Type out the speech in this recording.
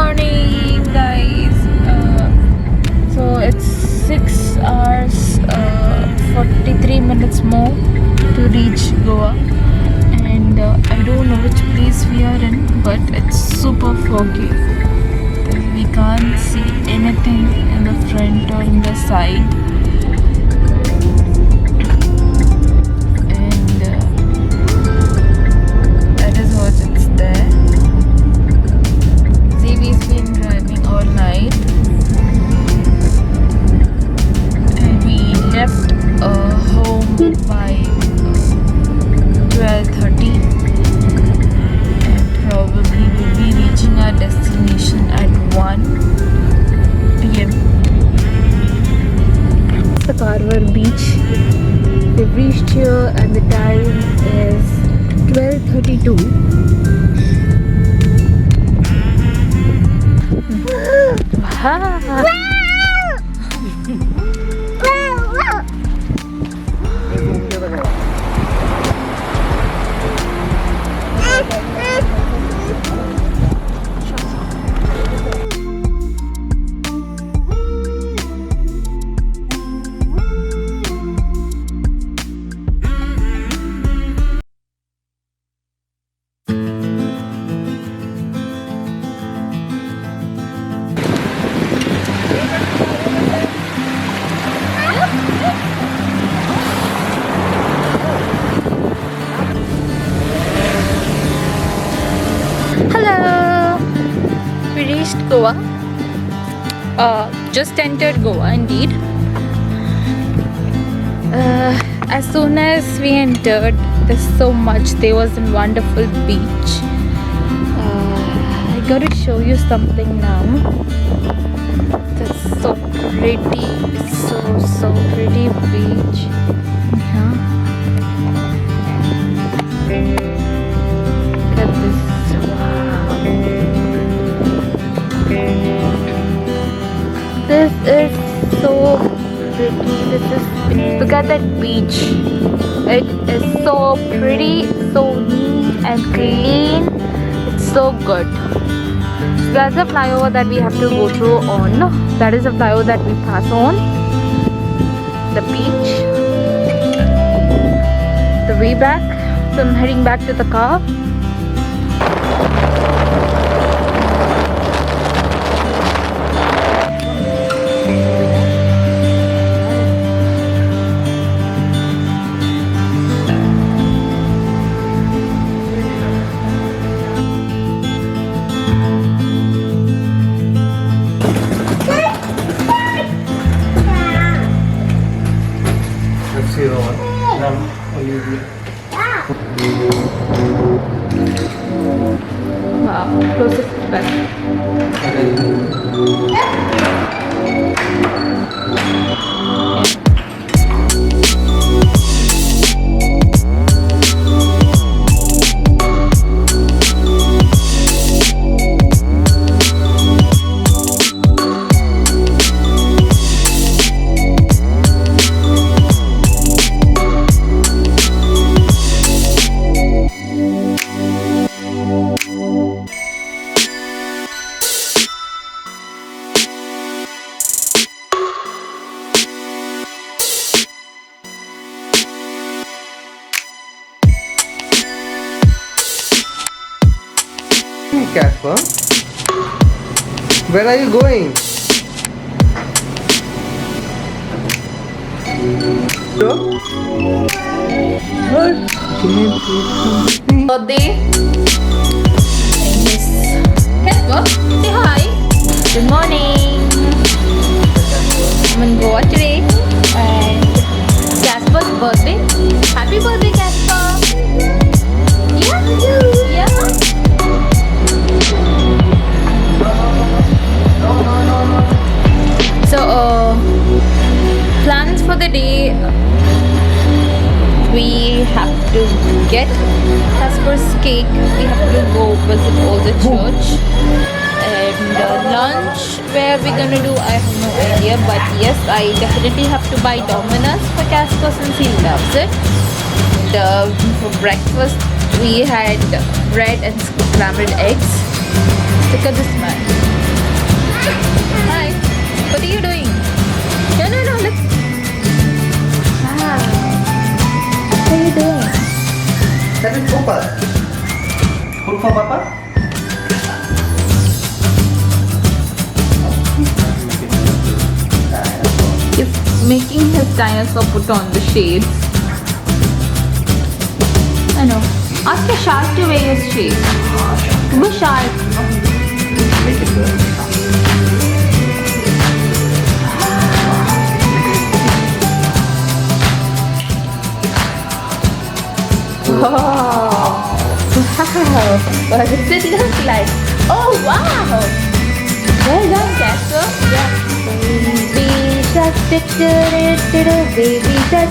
morning, guys. So it's 6 hours 43 minutes more to reach Goa, and I don't know which place we are in, but it's super foggy. We can't see anything in the front or in the side. By 12:30, and probably we'll be reaching our destination at 1 p.m. The Karwar beach. We've reached here and the time is 12:32. Goa. Just entered Goa indeed. As soon as we entered, there's so much. There was a wonderful beach. I gotta show you something now. That's so pretty. It's so pretty beach. Yeah. Look at this. This is so pretty. Look at that beach. It is so pretty, so neat and clean. It's so good. So that's the flyover that we have to go through on. That is the flyover that we pass on. The beach. The way back. So I'm heading back to the car. Wow, close it back. Casper, where are you going? What? Birthday. Casper, say hi. Good morning. I'm in Goa today, and Casper's birthday. Happy birthday, Casper. Yeah. So plans for the day, we have to get Casper's cake, we have to go visit all the church, and lunch, where we're gonna do, I have no idea, but yes, I definitely have to buy Domino's for Casper since he loves it. And for breakfast we had bread and scrambled eggs. Look at this man. Hi. What are you doing? No, look. Wow. What are you doing? That is Opal. Look for Papa. He's making his dinosaur put on the shades. I know. Ask a shark to wear his shades. Who's shark? Make it good. Wow. What does it look like? Oh wow! Well done, Casper. Yeah. Baby shark, baby shark,